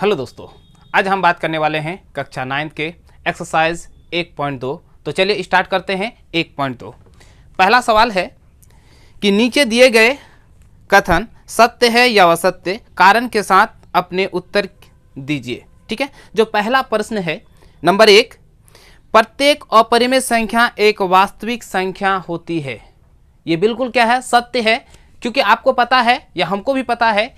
Hello दोस्तों, आज हम बात करने वाले हैं कक्षा 9 के एक्सरसाइज 1.2। तो चलिए स्टार्ट करते हैं 1.2। पहला सवाल है कि नीचे दिए गए कथन सत्य है या असत्य, कारण के साथ अपने उत्तर दीजिए। ठीक है, जो पहला प्रश्न है नंबर 1, प्रत्येक अपरिमेय संख्या एक वास्तविक संख्या होती है। ये बिल्कुल क्या है, सत्य है, क्योंकि आपको पता है या हमको भी पता है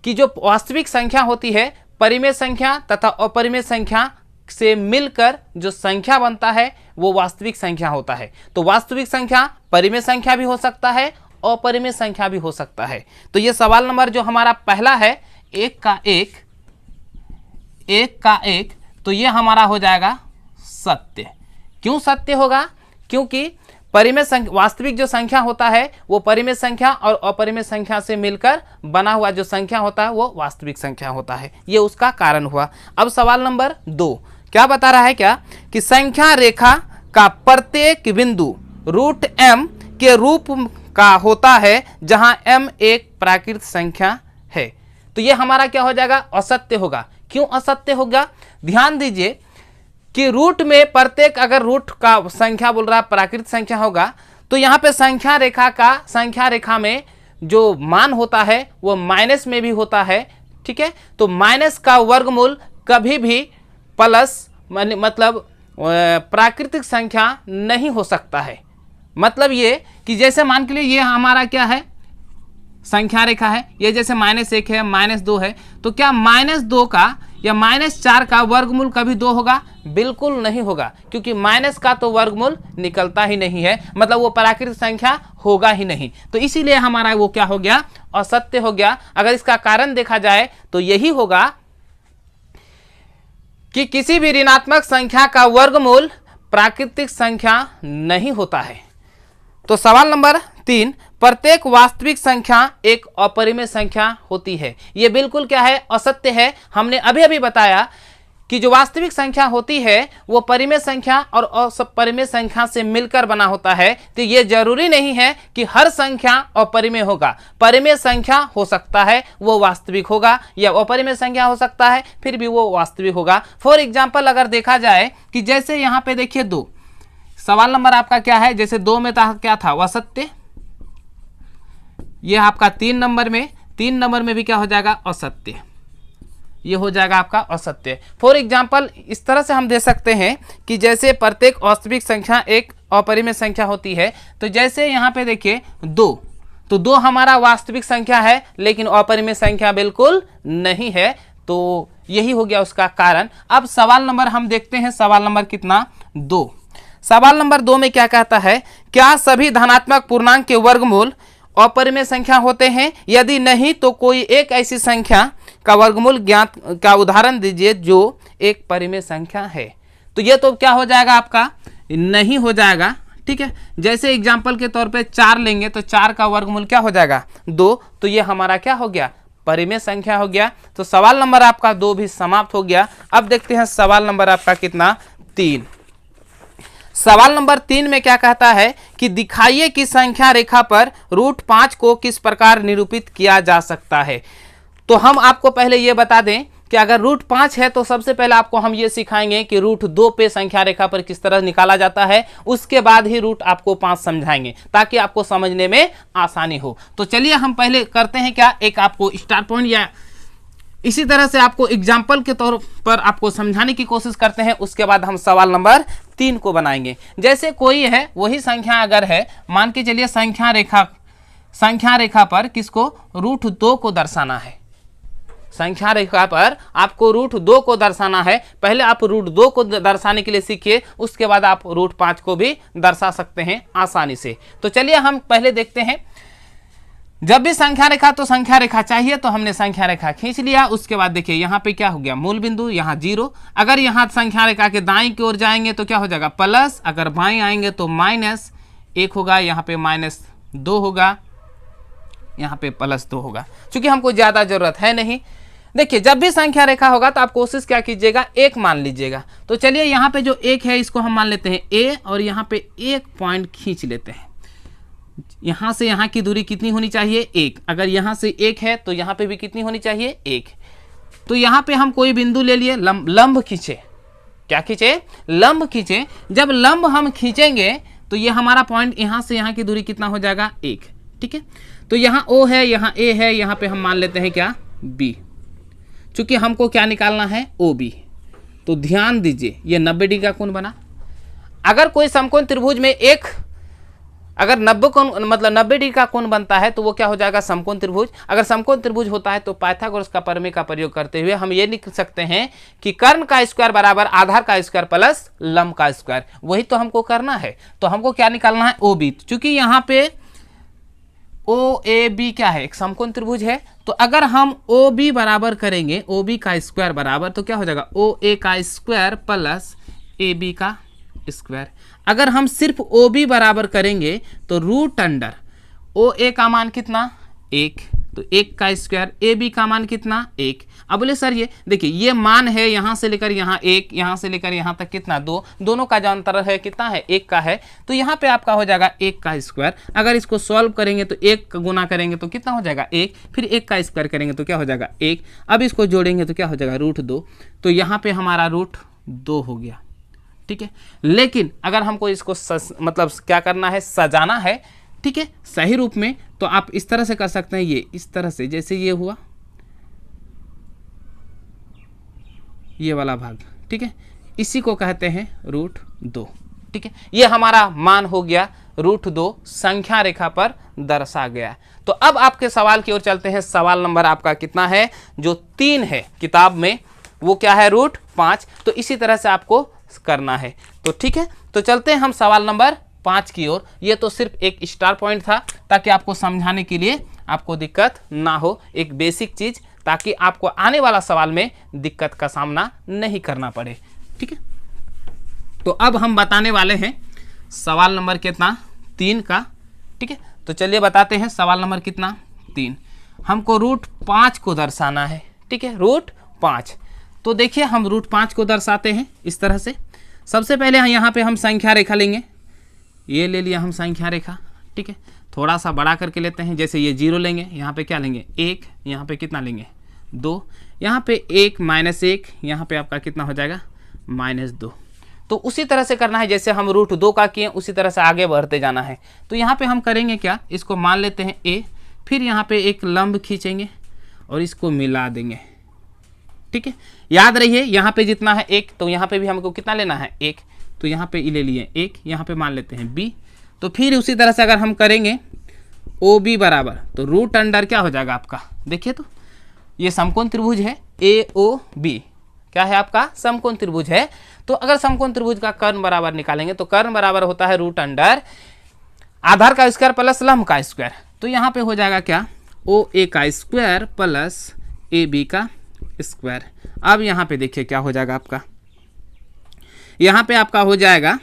कि जो वास्तविक संख्या होती है परिमेय संख्या तथा अपरिमेय संख्या से मिलकर जो संख्या बनता है वो वास्तविक संख्या होता है। तो वास्तविक संख्या परिमेय संख्या भी हो सकता है, अपरिमेय संख्या भी हो सकता है। तो ये सवाल नंबर जो हमारा पहला है, एक का एक, तो ये हमारा हो जाएगा सत्य। क्यों सत्य होगा? क्योंकि परिमेय संख्या, वास्तविक जो संख्या होता है वो परिमेय संख्या और अपरिमेय संख्या से मिलकर बना हुआ जो संख्या होता है वो वास्तविक संख्या होता है। ये उसका कारण हुआ। अब सवाल नंबर 2 क्या बता रहा है, क्या कि संख्या रेखा का प्रत्येक बिंदु रूट m के रूप का होता है जहां m एक प्राकृत संख्या है। तो ये हमारा क्या हो जाएगा, असत्य होगा। क्यों असत्य होगा? ध्यान दीजिए कि रूट में प्रत्येक, अगर रूट का संख्या बोल रहा है प्राकृत संख्या होगा, तो यहाँ पे संख्या रेखा में जो मान होता है वो माइनस में भी होता है। ठीक है, तो माइनस का वर्गमूल कभी भी प्लस मतलब प्राकृतिक संख्या नहीं हो सकता है। मतलब ये कि जैसे मान के लिए ये हमारा क्या है, संख्या रेखा है, ये जैसे -1 है, -2 है, तो क्या -2 का या -4 का वर्गमूल कभी 2 होगा? बिल्कुल नहीं होगा, क्योंकि माइनस का तो वर्गमूल निकलता ही नहीं है, मतलब वो प्राकृतिक संख्या होगा ही नहीं। तो इसीलिए हमारा वो क्या हो गया, असत्य हो गया। अगर इसका कारण देखा जाए तो यही होगा कि किसी भी ऋणात्मक संख्या का वर्गमूल प्राकृतिक संख्या नहीं होता है। तो सवाल नंबर 3, प्रत्येक वास्तविक संख्या एक अपरिमेय संख्या होती है। यह बिल्कुल क्या है, असत्य है। हमने अभी बताया कि जो वास्तविक संख्या होती है वो परिमेय संख्या और अपरिमेय संख्या से मिलकर बना होता है। तो ये जरूरी नहीं है कि हर संख्या अपरिमेय होगा। परिमेय संख्या हो सकता है वो वास्तविक होगा, या अपरिमेय संख्या हो सकता है फिर भी वो वास्तविक होगा। फॉर एग्जाम्पल अगर देखा जाए कि जैसे यहाँ पे देखिए 2, सवाल नंबर आपका क्या है, जैसे 2 में क्या था, असत्य। ये आपका 3 नंबर में भी क्या हो जाएगा, असत्य। ये हो जाएगा आपका असत्य। फॉर एग्जाम्पल इस तरह से हम दे सकते हैं कि जैसे प्रत्येक वास्तविक संख्या एक अपरिमेय संख्या होती है। तो जैसे यहाँ पे देखिए 2, तो 2 हमारा वास्तविक संख्या है लेकिन अपरिमेय संख्या बिल्कुल नहीं है। तो यही हो गया उसका कारण। अब सवाल नंबर हम देखते हैं, सवाल नंबर कितना, 2। सवाल नंबर 2 में क्या कहता है, क्या सभी धनात्मक पूर्णांक के वर्गमूल अपरिमेय संख्या होते हैं? यदि नहीं तो कोई एक ऐसी संख्या का वर्गमूल ज्ञात का उदाहरण दीजिए जो एक परिमेय संख्या है। तो ये तो क्या हो जाएगा, आपका नहीं हो जाएगा। ठीक है, जैसे एग्जांपल के तौर पे 4 लेंगे तो 4 का वर्गमूल क्या हो जाएगा, 2। तो ये हमारा क्या हो गया, परिमेय संख्या हो गया। तो सवाल नंबर आपका 2 भी समाप्त हो गया। अब देखते हैं सवाल नंबर आपका कितना, 3। सवाल नंबर 3 में क्या कहता है कि दिखाइए कि संख्या रेखा पर रूट 5 को किस प्रकार निरूपित किया जा सकता है। तो हम आपको पहले ये बता दें कि अगर रूट 5 है तो सबसे पहले आपको हम ये सिखाएंगे कि रूट 2 पे संख्या रेखा पर किस तरह निकाला जाता है। उसके बाद ही रूट आपको 5 समझाएंगे ताकि आपको समझने में आसानी हो। तो चलिए हम पहले करते हैं क्या, एक आपको स्टार्ट पॉइंट या इसी तरह से आपको एग्जाम्पल के तौर पर आपको समझाने की कोशिश करते हैं। उसके बाद हम सवाल नंबर 3 को बनाएंगे। जैसे कोई है वही संख्या अगर है, मान के चलिए संख्या रेखा पर किसको, रूट 2 को दर्शाना है। संख्या रेखा पर आपको रूट 2 को दर्शाना है। पहले आप रूट 2 को दर्शाने के लिए सीखिए, उसके बाद आप रूट 5 को भी दर्शा सकते हैं आसानी से। तो चलिए हम पहले देखते हैं, जब भी संख्या रेखा तो संख्या रेखा चाहिए, तो हमने संख्या रेखा खींच लिया। उसके बाद देखिए यहाँ पे क्या हो गया, मूल बिंदु, यहाँ 0। अगर यहाँ संख्या रेखा के दाईं की ओर जाएंगे तो क्या हो जाएगा, प्लस। अगर बाएं आएंगे तो -1 होगा, यहाँ पे -2 होगा, यहाँ पे +2 होगा। चूंकि हमको ज्यादा जरूरत है नहीं। देखिए जब भी संख्या रेखा होगा तो आप कोशिश क्या कीजिएगा, 1 मान लीजिएगा। तो चलिए यहाँ पे जो 1 है इसको हम मान लेते हैं A, और यहाँ पे 1 पॉइंट खींच लेते हैं। यहाँ से यहाँ की दूरी कितनी होनी चाहिए, 1। अगर यहाँ से 1 है तो यहाँ पे भी कितनी होनी चाहिए, 1। तो यहाँ पे हम कोई बिंदु ले लिए, लंब खींचे, क्या खींचे, लंब खींचे। जब लंब हम खींचेंगे तो ये हमारा पॉइंट यहाँ से यहाँ की दूरी कितना हो जाएगा, 1, ठीक है। तो यहाँ O है, यहाँ A है, यहाँ पे हम मान लेते हैं क्या, B, चूंकि हमको क्या निकालना है, OB। तो ध्यान दीजिए ये 90 डिग्री का कोण बना। अगर कोई समकोण त्रिभुज में अगर 90 डिग्री का कोण बनता है तो वो क्या हो जाएगा, समकोण त्रिभुज। अगर समकोण त्रिभुज होता है तो पाइथागोरस का प्रमेय का प्रयोग करते हुए हम ये लिख सकते हैं कि कर्ण का स्क्वायर बराबर आधार का स्क्वायर प्लस लंब का स्क्वायर। वही तो हमको करना है। तो हमको क्या निकालना है, OB। चूंकि यहाँ पे OAB क्या है, एक समकोण त्रिभुज है। तो अगर हम OB बराबर करेंगे, OB का स्क्वायर बराबर, तो क्या हो जाएगा, OA का स्क्वायर प्लस AB का स्क्वायर। अगर हम सिर्फ OB बराबर करेंगे तो रूट अंडर OA का मान कितना, 1, तो 1 का स्क्वायर, AB का मान कितना, 1। अब बोले सर ये देखिए ये मान है यहाँ से लेकर यहाँ 1, यहाँ से लेकर यहाँ तक कितना, 2, दोनों का जो अंतर है कितना है, 1 का है। तो यहाँ पे आपका हो जाएगा 1 का स्क्वायर। अगर इसको सॉल्व करेंगे तो 1 का गुना करेंगे तो कितना हो जाएगा, 1, फिर 1 का स्क्वायर करेंगे तो क्या हो जाएगा, 1। अब इसको जोड़ेंगे तो क्या हो जाएगा, √2। तो यहाँ पे हमारा √2 हो गया, ठीक है। लेकिन अगर हमको इसको मतलब क्या करना है, सजाना है, ठीक है, सही रूप में, तो आप इस तरह से कर सकते हैं। ये इस तरह से, जैसे ये हुआ ये वाला भाग, ठीक है, इसी को कहते हैं √2, ठीक है। ये हमारा मान हो गया √2, संख्या रेखा पर दर्शा गया। तो अब आपके सवाल की ओर चलते हैं। सवाल नंबर आपका कितना है, जो 3 है किताब में, वो क्या है, √5। तो इसी तरह से आपको करना है। तो ठीक है, तो चलते हैं हम सवाल नंबर 5 की ओर। ये तो सिर्फ एक स्टार पॉइंट था ताकि आपको समझाने के लिए आपको दिक्कत ना हो, एक बेसिक चीज, ताकि आपको आने वाला सवाल में दिक्कत का सामना नहीं करना पड़े, ठीक है। तो अब हम बताने वाले हैं सवाल नंबर कितना, 3 का, ठीक है। तो चलिए बताते हैं सवाल नंबर कितना, 3। हमको √5 को दर्शाना है, ठीक है, √5। तो देखिए हम √5 को दर्शाते हैं इस तरह से। सबसे पहले यहाँ पे हम संख्या रेखा लेंगे, ये ले लिया हम संख्या रेखा, ठीक है। थोड़ा सा बड़ा करके लेते हैं, जैसे ये 0 लेंगे, यहाँ पे क्या लेंगे, 1, यहाँ पे कितना लेंगे, 2, यहाँ पे 1 -1, यहाँ पे आपका कितना हो जाएगा, -2। तो उसी तरह से करना है जैसे हम √2 का किए, उसी तरह से आगे बढ़ते जाना है। तो यहाँ पे हम करेंगे क्या, इसको मान लेते हैं A, फिर यहाँ पे एक लंब खींचेंगे और इसको मिला देंगे, ठीक है। याद रहिए यहाँ पे जितना है 1, तो यहाँ पे भी हमको कितना लेना है, 1। तो यहाँ पे ले लिए 1, यहाँ पे मान लेते हैं B। तो फिर उसी तरह से अगर हम करेंगे OB बराबर, तो रूट अंडर क्या हो जाएगा आपका, देखिए तो ये समकोण त्रिभुज है AOB, क्या है आपका, समकोण त्रिभुज है। तो अगर समकोण त्रिभुज का कर्ण बराबर निकालेंगे तो कर्ण बराबर होता है रूट अंडर आधार का स्क्वायर प्लस लंब का स्क्वायर। तो यहाँ पे हो जाएगा क्या, OA का स्क्वायर प्लस AB का स्क्वायर। अब यहाँ पे देखिए क्या हो जाएगा आपका, यहाँ पे आपका हो जाएगा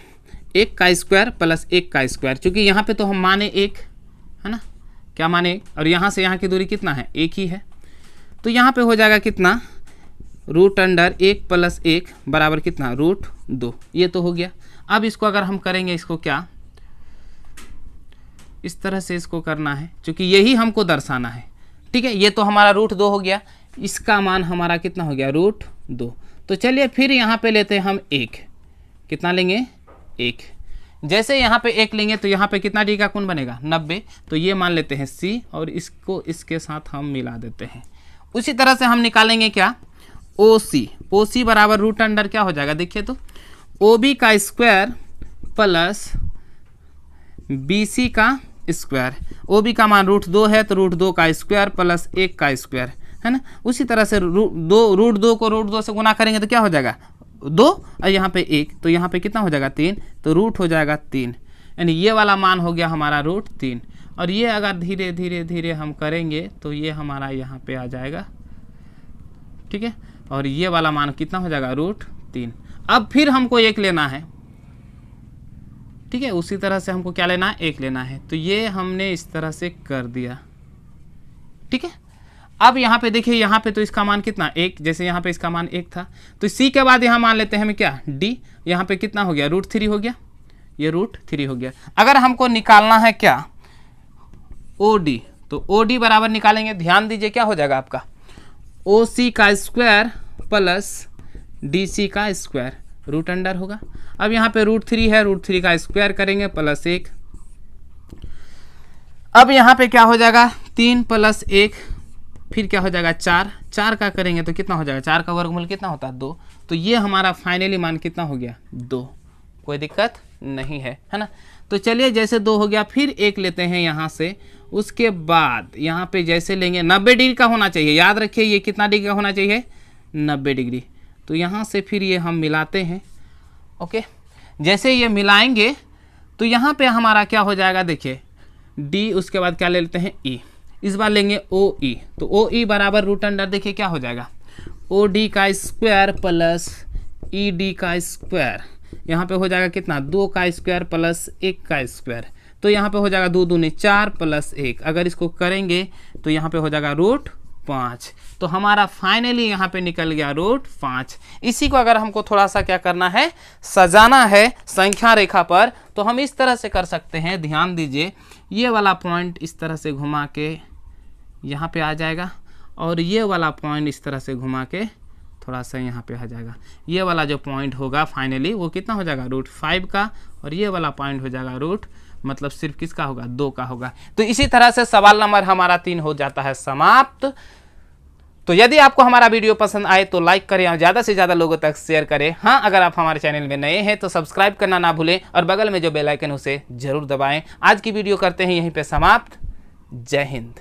1 का स्क्वायर प्लस 1 का स्क्वायर। चूंकि यहाँ पे तो हम माने 1 है ना, क्या माने, और यहाँ से यहाँ की दूरी कितना है, 1 ही है। तो यहाँ पे हो जाएगा कितना, रूट अंडर 1 + 1 बराबर कितना, √2। ये तो हो गया। अब इसको अगर हम करेंगे, इसको क्या इस तरह से इसको करना है, क्योंकि यही हमको दर्शाना है, ठीक है। ये तो हमारा √2 हो गया, इसका मान हमारा कितना हो गया, √2। तो चलिए फिर यहाँ पे लेते हैं हम 1, कितना लेंगे, 1। जैसे यहाँ पे 1 लेंगे तो यहाँ पे कितना डिग्री का कोण बनेगा, 90। तो ये मान लेते हैं C और इसको इसके साथ हम मिला देते हैं। उसी तरह से हम निकालेंगे क्या, OC बराबर रूट अंडर क्या हो जाएगा, देखिए तो OB का स्क्वायर प्लस BC का स्क्वायर। OB का मान √2 है तो √2 का स्क्वायर प्लस 1 का स्क्वायर, है ना। उसी तरह से √2 को √2 से गुना करेंगे तो क्या हो जाएगा, 2, और यहाँ पे 1, तो यहाँ पे कितना हो जाएगा, 3। तो रूट हो जाएगा 3, यानी ये वाला मान हो गया हमारा √3। और ये अगर धीरे धीरे धीरे हम करेंगे तो ये हमारा यहाँ पे आ जाएगा, ठीक है। और ये वाला मान कितना हो जाएगा, √3। अब फिर हमको 1 लेना है, ठीक है। उसी तरह से हमको क्या लेना है, 1 लेना है। तो ये हमने इस तरह से कर दिया, ठीक है। अब यहाँ पे देखिए, यहाँ पे तो इसका मान कितना, 1, जैसे यहाँ पे इसका मान 1 था। तो C के बाद यहाँ मान लेते हैं हमें क्या, D। यहाँ पे कितना हो गया, √3 हो गया, ये √3 हो गया। अगर हमको निकालना है क्या, OD, तो OD बराबर निकालेंगे, ध्यान दीजिए क्या हो जाएगा आपका, OC का स्क्वायर प्लस DC का स्क्वायर रूट अंडर होगा। अब यहाँ पे √3 है, √3 का स्क्वायर करेंगे प्लस 1। अब यहाँ पे क्या हो जाएगा 3 + 1, फिर क्या हो जाएगा 4, 4 का करेंगे तो कितना हो जाएगा, 4 का वर्गमूल कितना होता है 2। तो ये हमारा फाइनली मान कितना हो गया 2, कोई दिक्कत नहीं है ना। तो चलिए जैसे 2 हो गया, फिर 1 लेते हैं यहाँ से। उसके बाद यहाँ पे जैसे लेंगे 90 डिग्री का होना चाहिए, याद रखिए ये कितना डिग्री का होना चाहिए 90 डिग्री। तो यहाँ से फिर ये हम मिलाते हैं। ओके, जैसे ये मिलाएंगे तो यहाँ पे हमारा क्या हो जाएगा, देखिए D, उसके बाद क्या ले लेते हैं E, इस बार लेंगे OE। तो OE बराबर रूट अंडर, देखिए क्या हो जाएगा OD का स्क्वायर प्लस ED का स्क्वायर। यहाँ पे हो जाएगा कितना 2 का स्क्वायर प्लस 1 का स्क्वायर। तो यहाँ पे हो जाएगा 2 दूनी 4 प्लस 1, अगर इसको करेंगे तो यहाँ पे हो जाएगा √5। तो हमारा फाइनली यहाँ पे निकल गया √5। इसी को अगर हमको थोड़ा सा क्या करना है, सजाना है संख्या रेखा पर, तो हम इस तरह से कर सकते हैं। ध्यान दीजिए, ये वाला पॉइंट इस तरह से घुमा के यहाँ पे आ जाएगा, और ये वाला पॉइंट इस तरह से घुमा के थोड़ा सा यहाँ पे आ जाएगा। ये वाला जो पॉइंट होगा फाइनली वो कितना हो जाएगा √5 का, और ये वाला पॉइंट हो जाएगा मतलब सिर्फ किसका होगा 2 का होगा। तो इसी तरह से सवाल नंबर हमारा 3 हो जाता है समाप्त। तो यदि आपको हमारा वीडियो पसंद आए तो लाइक करें और ज़्यादा से ज़्यादा लोगों तक शेयर करें। हाँ, अगर आप हमारे चैनल में नए हैं तो सब्सक्राइब करना ना भूलें, और बगल में जो बेल आइकन उसे जरूर दबाएं। आज की वीडियो करते हैं यहीं पे समाप्त। जय हिंद।